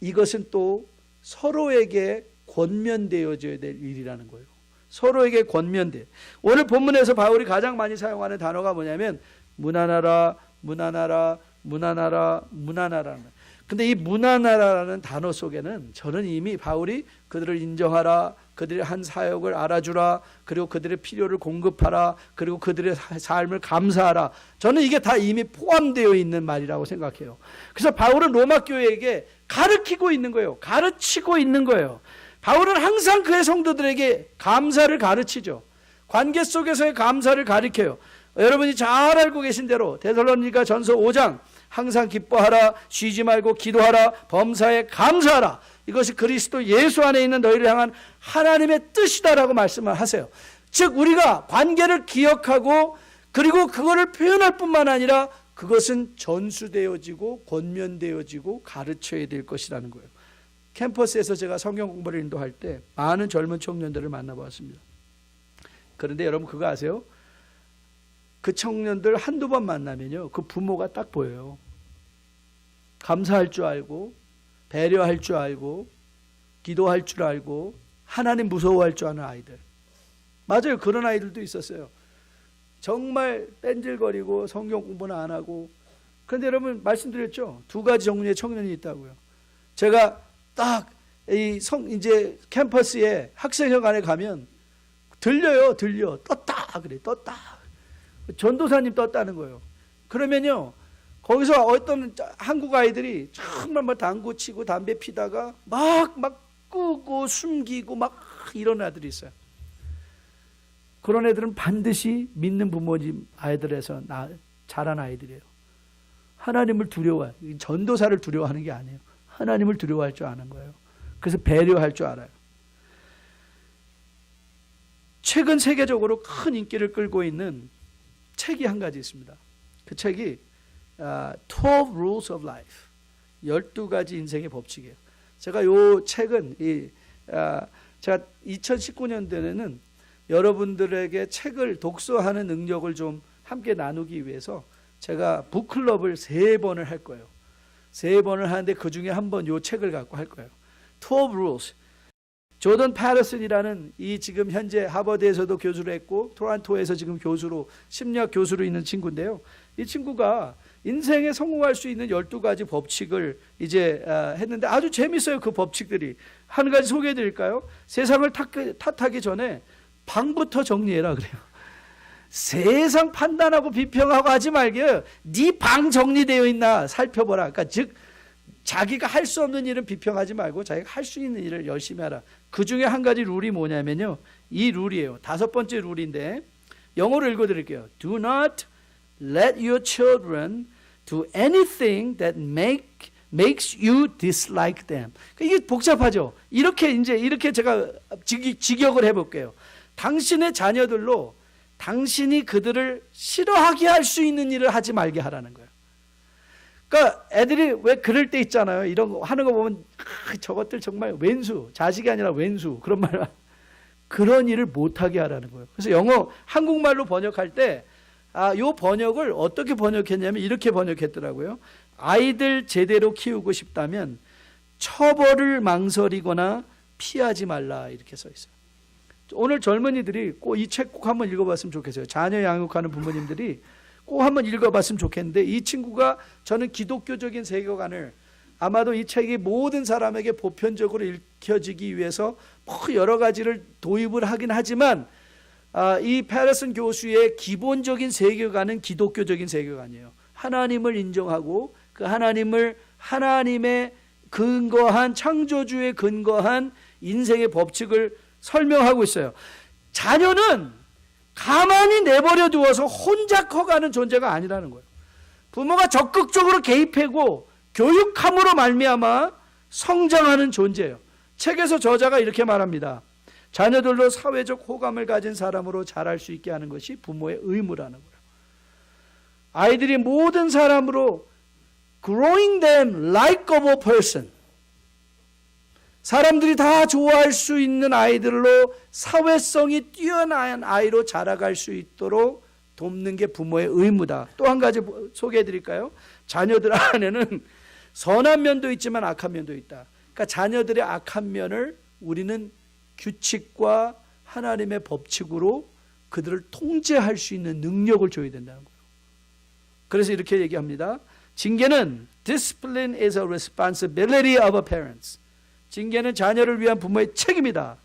이것은 또 서로에게 권면되어져야 될 일이라는 거예요. 서로에게 권면돼. 오늘 본문에서 바울이 가장 많이 사용하는 단어가 뭐냐면 무난하라, 무난하라, 무난하라, 무난하라는. 근데 이 무난하라는 단어 속에는 저는 이미 바울이 그들을 인정하라, 그들의 한 사역을 알아주라, 그리고 그들의 필요를 공급하라, 그리고 그들의 삶을 감사하라, 저는 이게 다 이미 포함되어 있는 말이라고 생각해요. 그래서 바울은 로마 교회에게 가르치고 있는 거예요. 가르치고 있는 거예요. 바울은 항상 그의 성도들에게 감사를 가르치죠. 관계 속에서의 감사를 가르쳐요. 여러분이 잘 알고 계신 대로 데살로니가 전서 5장 항상 기뻐하라, 쉬지 말고 기도하라, 범사에 감사하라, 이것이 그리스도 예수 안에 있는 너희를 향한 하나님의 뜻이다라고 말씀을 하세요. 즉 우리가 관계를 기억하고 그리고 그거를 표현할 뿐만 아니라 그것은 전수되어지고 권면되어지고 가르쳐야 될 것이라는 거예요. 캠퍼스에서 제가 성경 공부를 인도할 때 많은 젊은 청년들을 만나보았습니다. 그런데 여러분 그거 아세요? 그 청년들 한두 번 만나면요, 그 부모가 딱 보여요. 감사할 줄 알고, 배려할 줄 알고, 기도할 줄 알고, 하나님 무서워할 줄 아는 아이들. 맞아요. 그런 아이들도 있었어요. 정말 뺀질거리고 성경 공부는 안 하고. 그런데 여러분 말씀드렸죠. 두 가지 종류의 청년이 있다고요. 제가 딱 이제 캠퍼스에 학생회관에 가면 들려요. 떴다 그래. 떴다. 전도사님 떴다는 거예요. 그러면요, 거기서 어떤 한국 아이들이 정말 막 당구 치고 담배 피다가 막 끄고 숨기고 막 이런 아들이 있어요. 그런 애들은 반드시 믿는 부모님 아이들에서 자란 아이들이에요. 하나님을 두려워해요. 전도사를 두려워하는 게 아니에요. 하나님을 두려워할 줄 아는 거예요. 그래서 배려할 줄 알아요. 최근 세계적으로 큰 인기를 끌고 있는 책이 한 가지 있습니다. 그 책이 12 Rules of Life, 12가지 인생의 법칙이에요. 제가 이 책은 제가 2019년도에는 여러분들에게 책을 독서하는 능력을 좀 함께 나누기 위해서 제가 북클럽을 3번을 할 거예요. 3번을 하는데 그 중에 한 번 이 책을 갖고 할 거예요. 12 Rules. 조던 패터슨이라는 이 지금 현재 하버드에서도 교수를 했고 토론토에서 지금 교수로 심리학 교수로 있는 친구인데요. 이 친구가 인생에 성공할 수 있는 12가지 법칙을 이제 했는데 아주 재밌어요. 그 법칙들이. 한 가지 소개해 드릴까요? 세상을 탓하기 전에 방부터 정리해라 그래요. 세상 판단하고 비평하고 하지 말게 네 방 정리되어 있나 살펴보라. 그러니까 즉 자기가 할 수 없는 일은 비평하지 말고 자기가 할 수 있는 일을 열심히 하라. 그 중에 한 가지 룰이 뭐냐면요, 이 룰이에요. 5번째 룰인데 영어로 읽어드릴게요. Do not let your children do anything that makes you dislike them. 이게 복잡하죠. 이렇게 제가 직역을 해볼게요. 당신의 자녀들로 당신이 그들을 싫어하게 할 수 있는 일을 하지 말게 하라는 거예요. 그러니까 애들이 왜 그럴 때 있잖아요. 이런 거 하는 거 보면 저것들 정말 왼수, 자식이 아니라 왼수, 그런 말, 그런 일을 못하게 하라는 거예요. 그래서 한국말로 번역할 때 요 번역을 어떻게 번역했냐면 이렇게 번역했더라고요. 아이들 제대로 키우고 싶다면 처벌을 망설이거나 피하지 말라, 이렇게 써 있어요. 오늘 젊은이들이 꼭 이 책 꼭 한번 읽어봤으면 좋겠어요. 자녀 양육하는 부모님들이 꼭 한번 읽어봤으면 좋겠는데, 이 친구가 저는 기독교적인 세계관을 아마도 이 책이 모든 사람에게 보편적으로 읽혀지기 위해서 여러 가지를 도입을 하긴 하지만 이 패터슨 교수의 기본적인 세계관은 기독교적인 세계관이에요. 하나님을 인정하고 그 하나님의 근거한 창조주에 근거한 인생의 법칙을 설명하고 있어요. 자녀는 가만히 내버려 두어서 혼자 커가는 존재가 아니라는 거예요. 부모가 적극적으로 개입하고 교육함으로 말미암아 성장하는 존재예요. 책에서 저자가 이렇게 말합니다. 자녀들로 사회적 호감을 가진 사람으로 자랄 수 있게 하는 것이 부모의 의무라는 거예요. 아이들이 모든 사람으로 growing them likeable person, 사람들이 다 좋아할 수 있는 아이들로 사회성이 뛰어난 아이로 자라갈 수 있도록 돕는 게 부모의 의무다. 또 한 가지 소개해 드릴까요? 자녀들 안에는 선한 면도 있지만 악한 면도 있다. 그러니까 자녀들의 악한 면을 우리는 규칙과 하나님의 법칙으로 그들을 통제할 수 있는 능력을 줘야 된다는 거예요. 그래서 이렇게 얘기합니다. 징계는 discipline is a responsibility of a parents. 징계는 자녀를 위한 부모의 책임이다.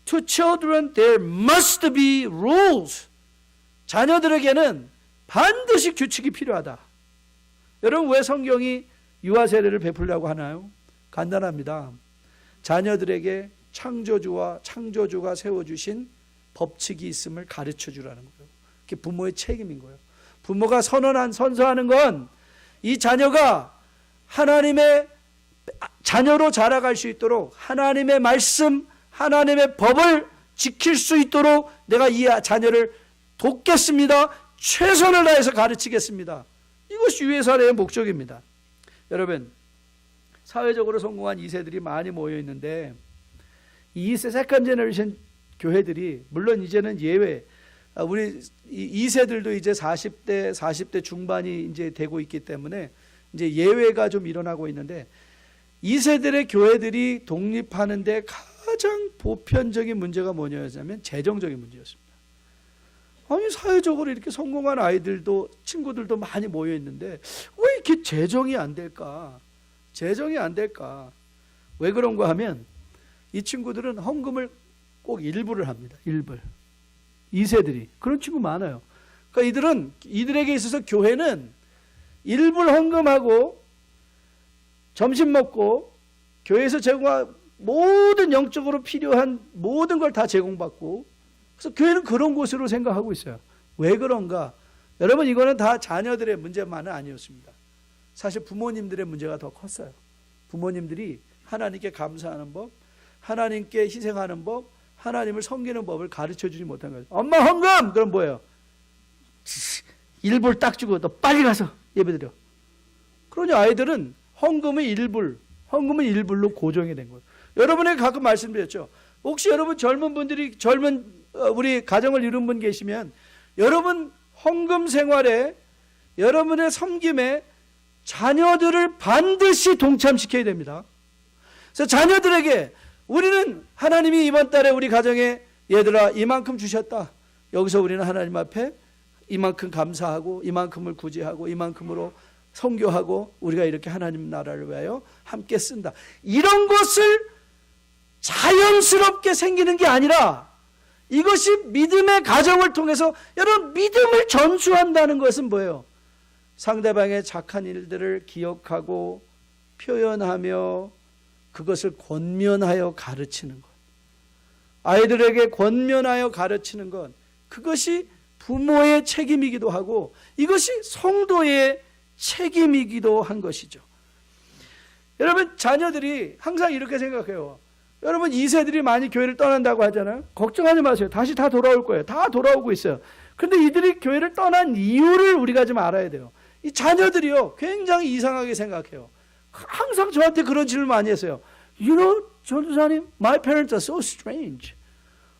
To children there must be rules. 자녀들에게는 반드시 규칙이 필요하다. 여러분 왜 성경이 유아 세례를 베풀려고 하나요? 간단합니다. 자녀들에게 창조주가 세워주신 법칙이 있음을 가르쳐 주라는 거예요. 그게 부모의 책임인 거예요. 부모가 선서하는 건 이 자녀가 하나님의 자녀로 자라갈 수 있도록 하나님의 말씀, 하나님의 법을 지킬 수 있도록 내가 이 자녀를 돕겠습니다. 최선을 다해서 가르치겠습니다. 이것이 유해 사례의 목적입니다. 여러분, 사회적으로 성공한 2세들이 많이 모여 있는데 2세 세컨 제너레이션 교회들이 물론 이제는 예외. 우리 2세들도 이제 40대 중반이 이제 되고 있기 때문에 이제 예외가 좀 일어나고 있는데 2세들의 교회들이 독립하는데 가장 보편적인 문제가 뭐냐면 재정적인 문제였습니다. 아니 사회적으로 이렇게 성공한 아이들도 친구들도 많이 모여 있는데 왜 이렇게 재정이 안 될까? 재정이 안 될까? 왜 그런가 하면 이 친구들은 헌금을 꼭 일부를 합니다. 일부. 2세들이 그런 친구 많아요. 그러니까 이들에게 있어서 교회는 일부를 헌금하고 점심 먹고 교회에서 제공한 모든 영적으로 필요한 모든 걸 다 제공받고 그래서 교회는 그런 곳으로 생각하고 있어요. 왜 그런가? 여러분 이거는 다 자녀들의 문제만은 아니었습니다. 사실 부모님들의 문제가 더 컸어요. 부모님들이 하나님께 감사하는 법, 하나님께 희생하는 법, 하나님을 섬기는 법을 가르쳐주지 못한 거예요. 엄마 헌금! 그럼 뭐예요? 일불 딱 주고 너 빨리 가서 예배드려. 그러니 아이들은 헌금은 일불로 고정이 된 거예요. 여러분에게 가끔 말씀드렸죠. 혹시 여러분 우리 가정을 이룬 분 계시면 여러분 헌금 생활에 여러분의 섬김에 자녀들을 반드시 동참시켜야 됩니다. 그래서 자녀들에게 우리는 하나님이 이번 달에 우리 가정에 얘들아 이만큼 주셨다. 여기서 우리는 하나님 앞에 이만큼 감사하고 이만큼을 구제하고 이만큼으로 선교하고 우리가 이렇게 하나님 나라를 위하여 함께 쓴다. 이런 것을 자연스럽게 생기는 게 아니라 이것이 믿음의 가정을 통해서 여러분 믿음을 전수한다는 것은 뭐예요? 상대방의 착한 일들을 기억하고 표현하며 그것을 권면하여 가르치는 것. 아이들에게 권면하여 가르치는 것. 그것이 부모의 책임이기도 하고 이것이 성도의 책임이기도 한 것이죠. 여러분 자녀들이 항상 이렇게 생각해요. 여러분 2세들이 많이 교회를 떠난다고 하잖아요. 걱정하지 마세요. 다시 다 돌아올 거예요. 다 돌아오고 있어요. 그런데 이들이 교회를 떠난 이유를 우리가 좀 알아야 돼요. 이 자녀들이요 굉장히 이상하게 생각해요. 항상 저한테 그런 질문 많이 했어요. You know, 전도사님, my parents are so strange.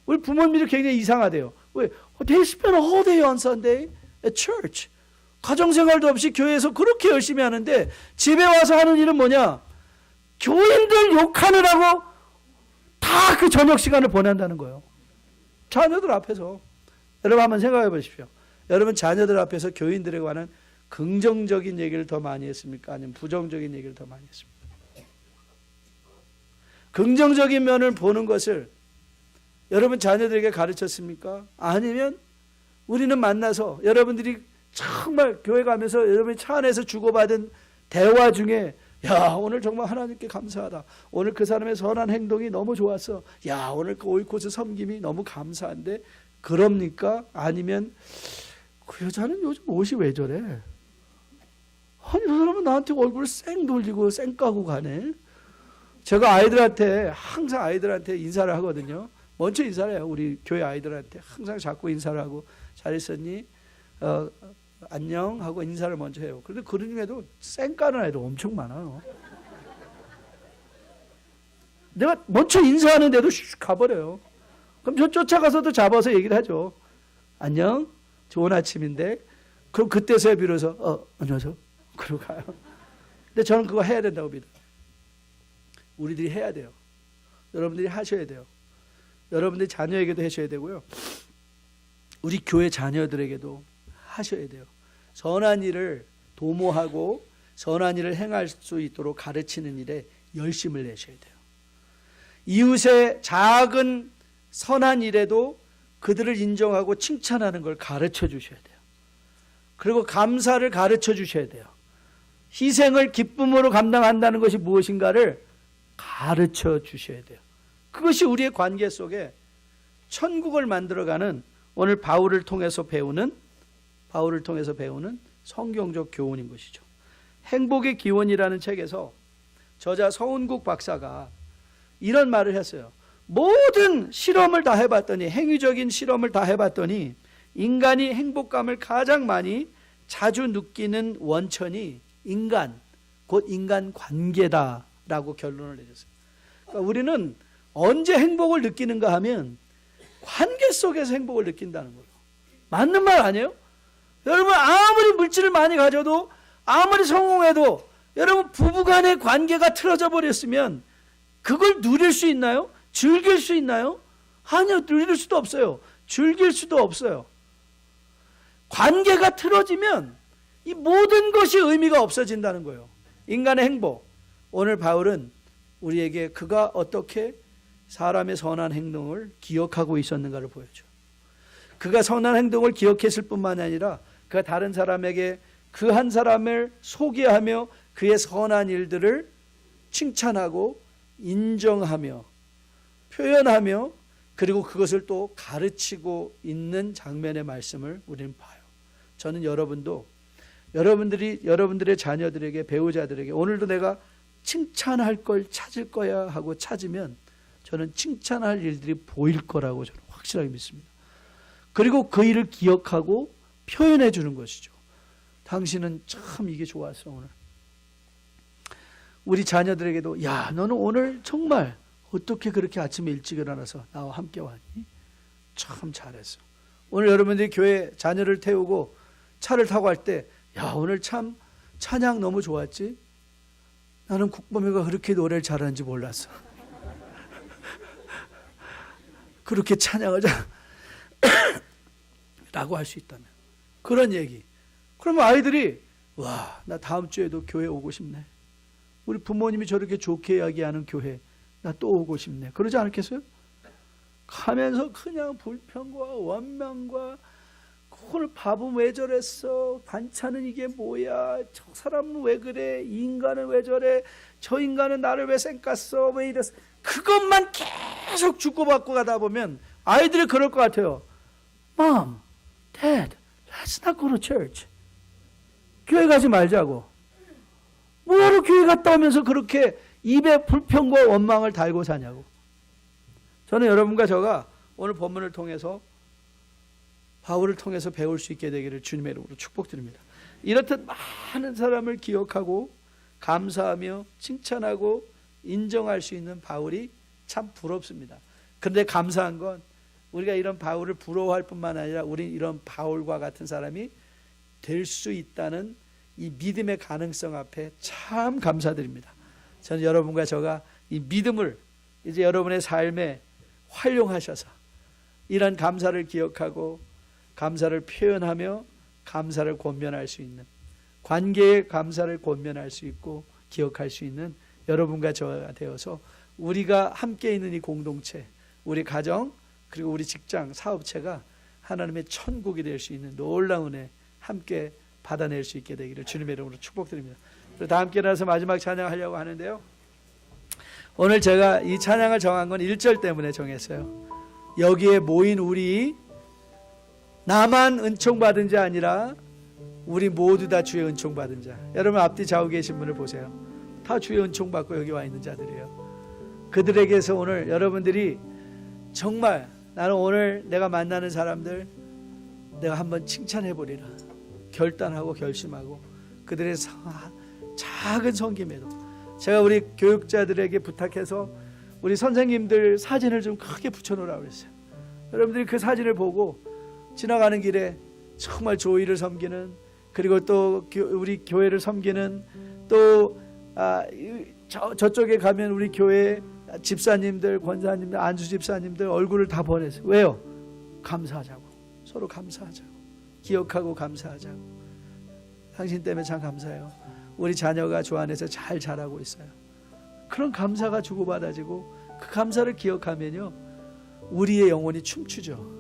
우리 부모님들이 굉장히 이상하대요. 왜? They spend all day on Sunday at church. 가정생활도 없이 교회에서 그렇게 열심히 하는데 집에 와서 하는 일은 뭐냐? 교인들 욕하느라고 다 그 저녁 시간을 보낸다는 거예요. 자녀들 앞에서. 여러분 한번 생각해 보십시오. 여러분 자녀들 앞에서 교인들에 관한 긍정적인 얘기를 더 많이 했습니까? 아니면 부정적인 얘기를 더 많이 했습니까? 긍정적인 면을 보는 것을 여러분 자녀들에게 가르쳤습니까? 아니면 우리는 만나서 여러분들이 정말 교회 가면서 여러분이 차 안에서 주고받은 대화 중에 야 오늘 정말 하나님께 감사하다. 오늘 그 사람의 선한 행동이 너무 좋았어. 야 오늘 그 오이코스 섬김이 너무 감사한데 그럽니까? 아니면 그 여자는 요즘 옷이 왜 저래? 아니 그 사람은 나한테 얼굴을 쌩 돌리고 쌩 까고 가네. 제가 아이들한테 항상 아이들한테 인사를 하거든요. 먼저 인사를 해요. 우리 교회 아이들한테 항상 자꾸 인사를 하고 잘 있었니? 안녕 하고 인사를 먼저 해요. 그런데 그런 중에도 쌩 까는 아이들 엄청 많아요. 내가 먼저 인사하는데도 슉 가버려요. 그럼 저 쫓아가서도 잡아서 얘기를 하죠. 안녕, 좋은 아침인데. 그럼 그때서야 비로소 안녕하세요. 그러고 가요. 근데 저는 그거 해야 된다고 믿어요. 우리들이 해야 돼요. 여러분들이 하셔야 돼요. 여러분들이 자녀에게도 하셔야 되고요. 우리 교회 자녀들에게도 하셔야 돼요. 선한 일을 도모하고 선한 일을 행할 수 있도록 가르치는 일에 열심을 내셔야 돼요. 이웃의 작은 선한 일에도 그들을 인정하고 칭찬하는 걸 가르쳐 주셔야 돼요. 그리고 감사를 가르쳐 주셔야 돼요. 희생을 기쁨으로 감당한다는 것이 무엇인가를 가르쳐 주셔야 돼요. 그것이 우리의 관계 속에 천국을 만들어가는 오늘 바울을 통해서 배우는 성경적 교훈인 것이죠. 행복의 기원이라는 책에서 저자 서운국 박사가 이런 말을 했어요. 모든 실험을 다 해봤더니, 행위적인 실험을 다 해봤더니 인간이 행복감을 가장 많이 자주 느끼는 원천이 곧 인간 관계다라고 결론을 내렸어요. 그러니까 우리는 언제 행복을 느끼는가 하면 관계 속에서 행복을 느낀다는 거예요. 맞는 말 아니에요? 여러분, 아무리 물질을 많이 가져도, 아무리 성공해도 여러분 부부간의 관계가 틀어져 버렸으면 그걸 누릴 수 있나요? 즐길 수 있나요? 아니요, 누릴 수도 없어요. 즐길 수도 없어요. 관계가 틀어지면 이 모든 것이 의미가 없어진다는 거예요. 인간의 행복. 오늘 바울은 우리에게 그가 어떻게 사람의 선한 행동을 기억하고 있었는가를 보여줘요. 그가 선한 행동을 기억했을 뿐만 아니라 그가 다른 사람에게 그 한 사람을 소개하며 그의 선한 일들을 칭찬하고 인정하며 표현하며 그리고 그것을 또 가르치고 있는 장면의 말씀을 우리는 봐요. 저는 여러분들의 자녀들에게, 배우자들에게 오늘도 내가 칭찬할 걸 찾을 거야 하고 찾으면 저는 칭찬할 일들이 보일 거라고 저는 확실하게 믿습니다. 그리고 그 일을 기억하고 표현해 주는 것이죠. 당신은 참 이게 좋았어 오늘. 우리 자녀들에게도 야, 너는 오늘 정말 어떻게 그렇게 아침에 일찍 일어나서 나와 함께 왔니? 참 잘했어. 오늘 여러분들이 교회 자녀를 태우고 차를 타고 할 때 야, 오늘 참 찬양 너무 좋았지? 나는 국범이가 그렇게 노래를 잘하는지 몰랐어. 그렇게 찬양을 라고 할 수 있다면 그런 얘기. 그러면 아이들이 와, 나 다음 주에도 교회 오고 싶네. 우리 부모님이 저렇게 좋게 이야기하는 교회 나 또 오고 싶네. 그러지 않겠어요? 가면서 그냥 불평과 원망과 오늘 밥은 왜 저랬어? 반찬은 이게 뭐야? 저 사람은 왜 그래? 이 인간은 왜 저래? 저 인간은 나를 왜 쌩깠어? 왜 이랬어? 그것만 계속 주고받고 가다 보면 아이들이 그럴 것 같아요. Mom, Dad, let's not go to church. 교회 가지 말자고. 뭐하러 교회 갔다 오면서 그렇게 입에 불평과 원망을 달고 사냐고. 저는 여러분과 저가 오늘 본문을 통해서 바울을 통해서 배울 수 있게 되기를 주님의 이름으로 축복드립니다. 이렇듯 많은 사람을 기억하고 감사하며 칭찬하고 인정할 수 있는 바울이 참 부럽습니다. 그런데 감사한 건 우리가 이런 바울을 부러워할 뿐만 아니라 우린 이런 바울과 같은 사람이 될 수 있다는 이 믿음의 가능성 앞에 참 감사드립니다. 저는 여러분과 저가 이 믿음을 이제 여러분의 삶에 활용하셔서 이런 감사를 기억하고 감사를 표현하며 감사를 권면할 수 있는, 관계의 감사를 권면할 수 있고 기억할 수 있는 여러분과 저가 되어서 우리가 함께 있는 이 공동체, 우리 가정 그리고 우리 직장, 사업체가 하나님의 천국이 될 수 있는 놀라운 은혜 함께 받아낼 수 있게 되기를 주님의 이름으로 축복드립니다. 다 함께 나서 마지막 찬양하려고 하는데요. 오늘 제가 이 찬양을 정한 건 1절 때문에 정했어요. 여기에 모인 우리 나만 은총받은 자 아니라 우리 모두 다 주의 은총받은 자. 여러분 앞뒤 좌우 계신 분을 보세요. 다 주의 은총받고 여기 와 있는 자들이에요. 그들에게서 오늘 여러분들이 정말 나는 오늘 내가 만나는 사람들 내가 한번 칭찬해보리라 결단하고 결심하고 그들의 작은 섬김에도 제가 우리 교육자들에게 부탁해서 우리 선생님들 사진을 좀 크게 붙여놓으라고 그랬어요. 여러분들이 그 사진을 보고 지나가는 길에 정말 조이를 섬기는 그리고 또 우리 교회를 섬기는 또 저쪽에 가면 우리 교회 집사님들, 권사님들, 안수 집사님들 얼굴을 다 보냈어요. 왜요? 감사하자고. 서로 감사하자고. 기억하고 감사하자고. 당신 때문에 참 감사해요. 우리 자녀가 주 안에서 잘 자라고 있어요. 그런 감사가 주고받아지고 그 감사를 기억하면요, 우리의 영혼이 춤추죠.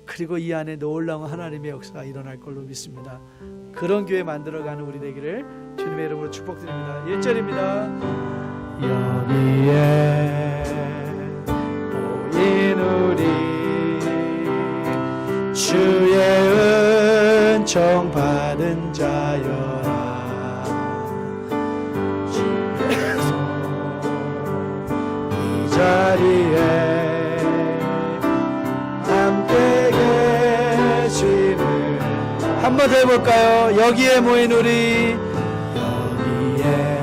그리고 이 안에 놀라운 하나님의 역사가 일어날 걸로 믿습니다. 그런 교회 만들어가는 우리 되기를 주님의 이름으로 축복드립니다. 1절입니다. 여기에 모인 우리 주의 은총 받은 자여라. 주께서 이 자리에 함께 계시는, 한 번 더 해볼까요? 여기에 모인 우리, 여기에